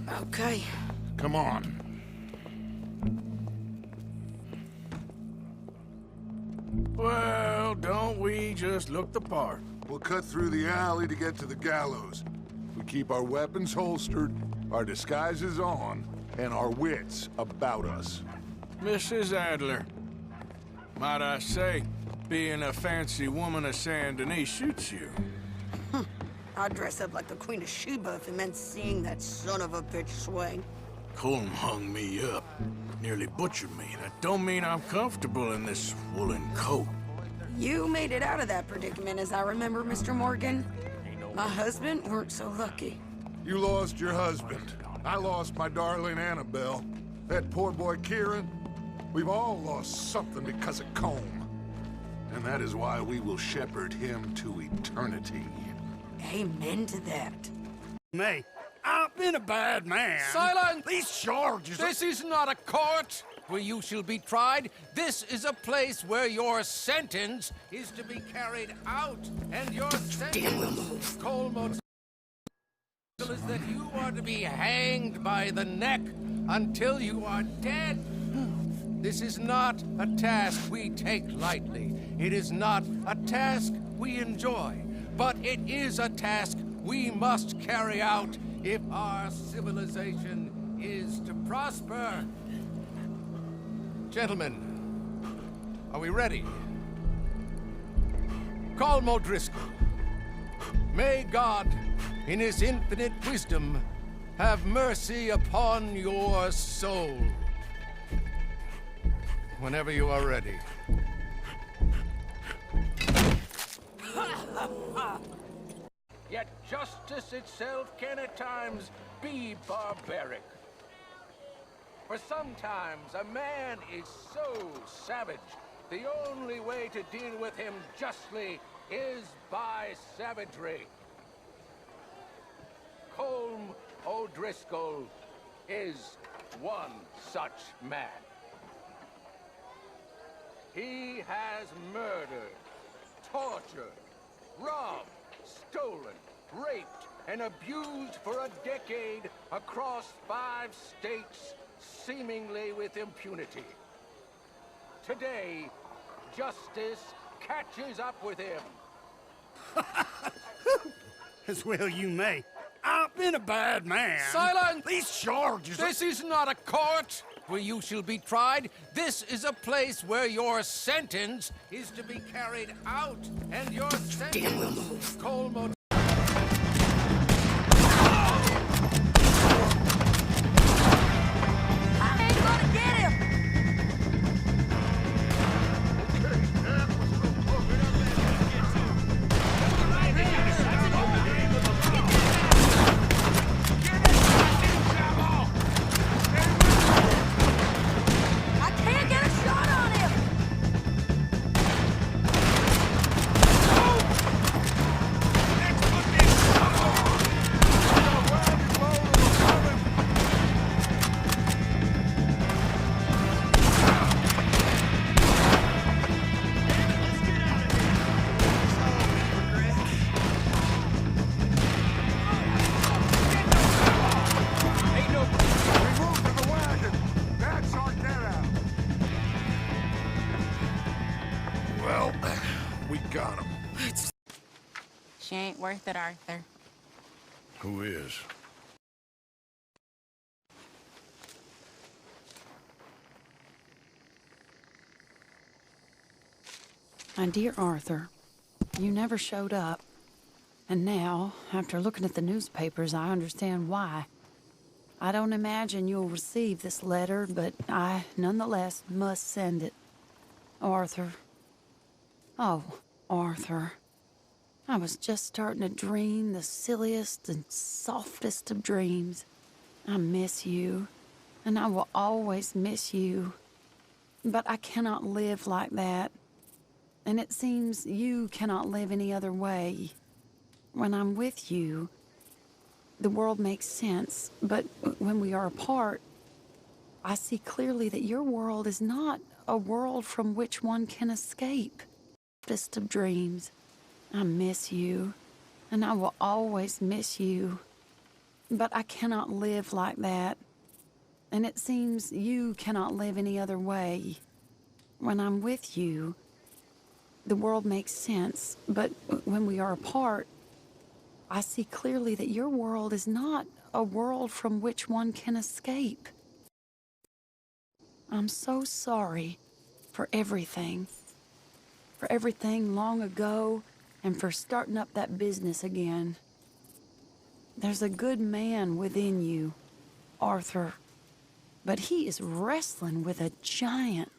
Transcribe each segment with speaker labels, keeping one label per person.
Speaker 1: Okay.
Speaker 2: Come on. Well, don't we just look the part?
Speaker 3: We'll cut through the alley to get to the gallows. We keep our weapons holstered, our disguises on, and our wits about us.
Speaker 2: Mrs. Adler, might I say, being a fancy woman of Saint Denis suits you.
Speaker 1: I'd dress up like the Queen of Sheba if it meant seeing that son of a bitch swing.
Speaker 2: Colm hung me up, nearly butchered me. That don't mean I'm comfortable in this woolen coat.
Speaker 1: You made it out of that predicament, as I remember, Mr. Morgan. My husband weren't so lucky.
Speaker 3: You lost your husband. I lost my darling Annabelle. That poor boy Kieran. We've all lost something because of Colm. And that is why we will shepherd him to eternity.
Speaker 1: Amen to that.
Speaker 4: Me, I've been a bad man.
Speaker 5: Silence!
Speaker 4: These charges...
Speaker 5: This is not a court where you shall be tried. This is a place where your sentence is to be carried out. And your sentence, Colm, is that you are to be hanged by the neck until you are dead. This is not a task we take lightly. It is not a task we enjoy. But it is a task we must carry out if our civilization is to prosper. Gentlemen, are we ready? Colm O'Driscoll, may God, in his infinite wisdom, have mercy upon your soul. Whenever you are ready. Yet justice itself can at times be barbaric. For sometimes a man is so savage, the only way to deal with him justly is by savagery. Colm O'Driscoll is one such man. He has murdered, tortured, robbed, stolen, raped, and abused for a decade across 5 states, seemingly with impunity. Today, justice catches up with him.
Speaker 4: As well you may. I've been a bad man.
Speaker 5: Silence!
Speaker 4: These charges...
Speaker 5: This is not a court where you shall be tried. This is a place where your sentence is to be carried out. And your sentence, Colm.
Speaker 1: I ain't gonna get him! I can't get a shot on him!
Speaker 3: Remove from the wagon! That's our get-out! Well, we got him.
Speaker 6: She ain't worth it, Arthur.
Speaker 2: Who is?
Speaker 7: My dear Arthur, you never showed up. And now, after looking at the newspapers, I understand why. I don't imagine you'll receive this letter, but I, nonetheless, must send it. Arthur. Oh, Arthur. I was just starting to dream the silliest and softest of dreams. I miss you, and I will always miss you. But I cannot live like that. And it seems you cannot live any other way. When I'm with you, the world makes sense, but when we are apart, I see clearly that your world is not a world from which one can escape. Best of dreams. I miss you, and I will always miss you. But I cannot live like that. And it seems you cannot live any other way. When I'm with you, the world makes sense. But when we are apart, I see clearly that your world is not a world from which one can escape. I'm so sorry for everything. For everything long ago, and for starting up that business again. There's a good man within you, Arthur, but he is wrestling with a giant.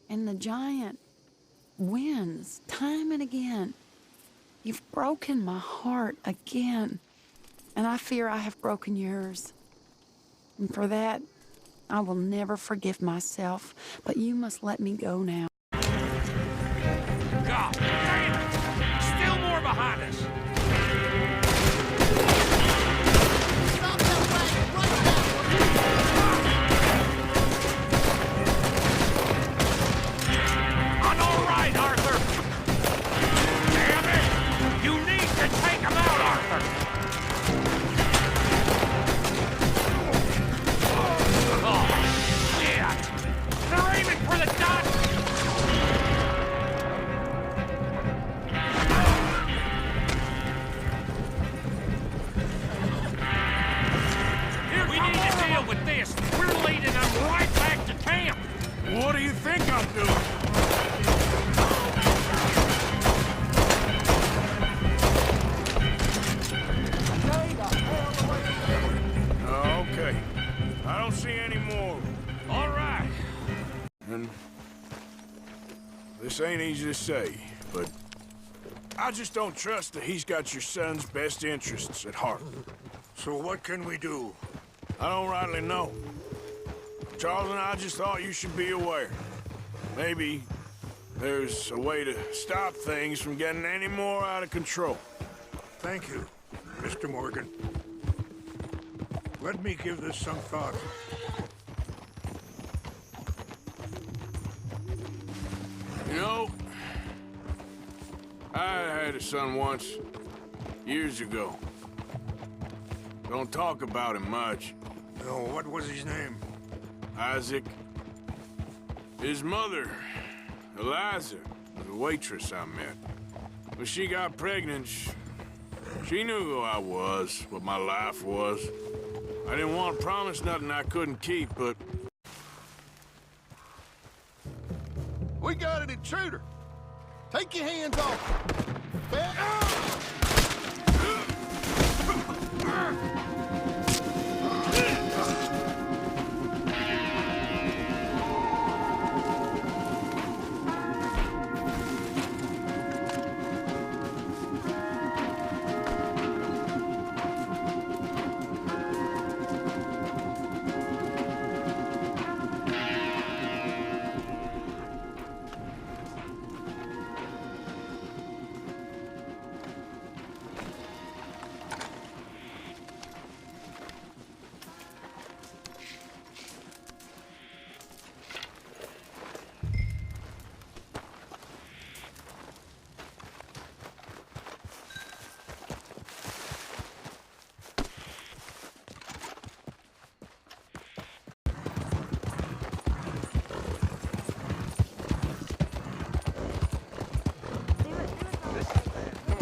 Speaker 7: And the giant wins time and again. You've broken my heart again, and I fear I have broken yours. And for that, I will never forgive myself, but you must let me go now.
Speaker 5: God damn it! Still more behind us!
Speaker 8: Stop that wagon right now!
Speaker 5: I'm all right, Arthur! Damn it! You need to take him out, Arthur! Oh, shit! They're aiming for the dot! We need to deal with this. We're leading them right back to camp.
Speaker 2: What do you think I'm doing? Okay. I don't see any more.
Speaker 5: All right.
Speaker 2: And this ain't easy to say, but I just don't trust that he's got your son's best interests at heart.
Speaker 3: So what can we do?
Speaker 2: I don't rightly know. Charles and I just thought you should be aware. Maybe there's a way to stop things from getting any more out of control.
Speaker 3: Thank you, Mr. Morgan. Let me give this some thought.
Speaker 2: You know, I had a son once, years ago. Don't talk about him much.
Speaker 3: No, what was his name?
Speaker 2: Isaac. His mother, Eliza, was a waitress I met. When she got pregnant, she knew who I was, what my life was. I didn't want to promise nothing I couldn't keep, but...
Speaker 8: We got an intruder. Take your hands off.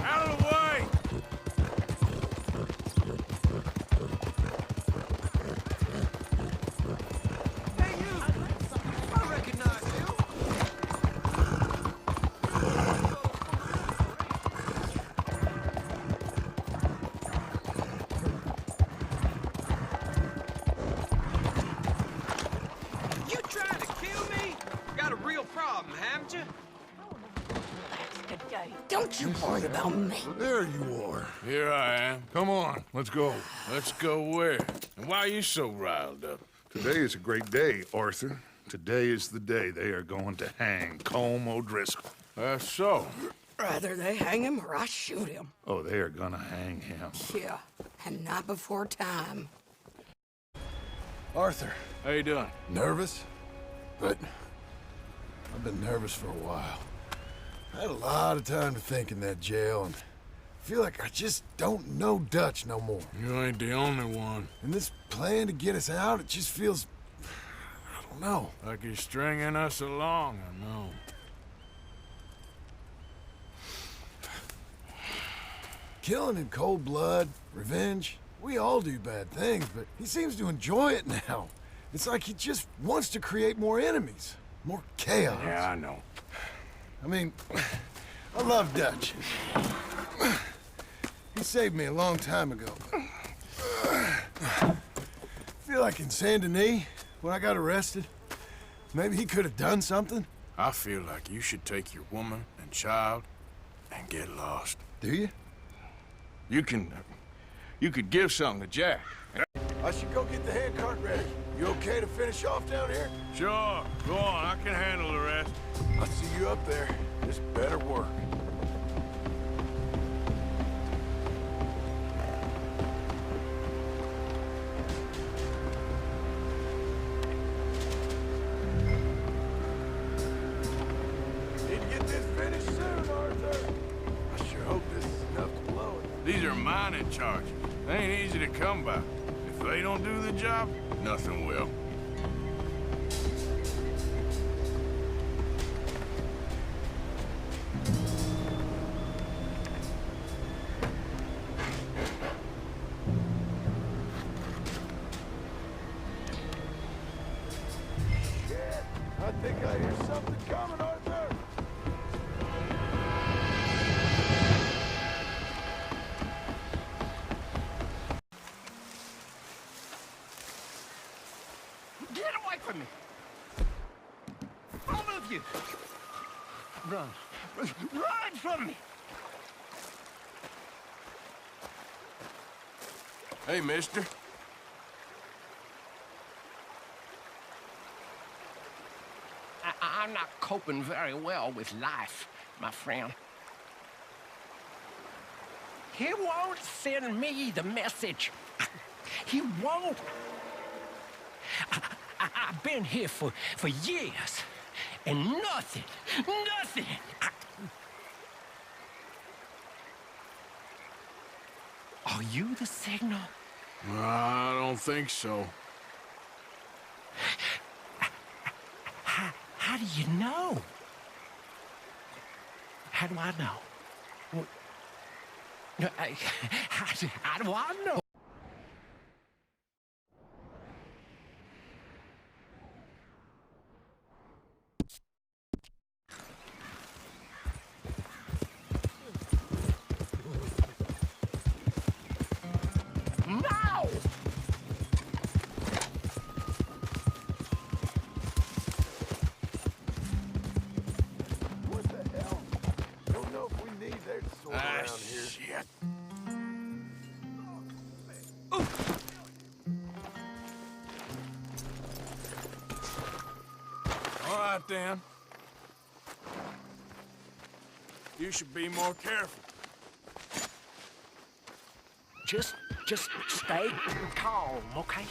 Speaker 2: Out of the way!
Speaker 5: Hey, you! I recognize you! You trying to kill me? Got a real problem, haven't you?
Speaker 1: Don't you worry about me.
Speaker 3: There you are.
Speaker 2: Here I am.
Speaker 3: Come on, let's go.
Speaker 2: Let's go where? And why are you so riled up?
Speaker 3: Today is a great day, Arthur. Today is the day they are going to hang Colm O'Driscoll.
Speaker 2: That's so.
Speaker 1: Rather they hang him or I shoot him.
Speaker 3: Oh, they are gonna hang him.
Speaker 1: Yeah, and not before time.
Speaker 9: Arthur,
Speaker 2: How you doing?
Speaker 9: nervous? But I've been nervous for a while. I had a lot of time to think in that jail, and feel like I just don't know Dutch no more.
Speaker 2: You ain't the only one.
Speaker 9: And this plan to get us out, it just feels... I don't know.
Speaker 2: Like he's stringing us along, I know.
Speaker 9: Killing in cold blood, revenge, we all do bad things, but he seems to enjoy it now. It's like he just wants to create more enemies, more chaos.
Speaker 2: Yeah, I know.
Speaker 9: I mean, I love Dutch. He saved me a long time ago. I feel like in Saint Denis, when I got arrested, maybe he could have done something.
Speaker 2: I feel like you should take your woman and child and get lost.
Speaker 9: Do you?
Speaker 10: You could give something to Jack.
Speaker 9: I should go get the handcart ready. You okay to finish off down here?
Speaker 2: Sure, go on, I can handle the rest.
Speaker 9: I'll see you up there. This better work. Need to get this finished soon, Arthur. I sure hope this is enough to blow it.
Speaker 2: These are mining charges. They ain't easy to come by. If they don't do the job, nothing will.
Speaker 9: Shit! I think I hear something coming, Arthur!
Speaker 5: Get away from me! All of you! Run. Run from me!
Speaker 2: Hey, mister.
Speaker 5: I'm not coping very well with life, my friend. He won't send me the message. He won't. I've been here for years, and nothing. Are you the signal?
Speaker 2: I don't think so.
Speaker 5: How do you know? How do I know? How do I know? Now!
Speaker 9: What the hell? Don't know if we need their sword around here.
Speaker 2: Shit. All right, then. You should be more careful.
Speaker 5: Just stay calm, okay?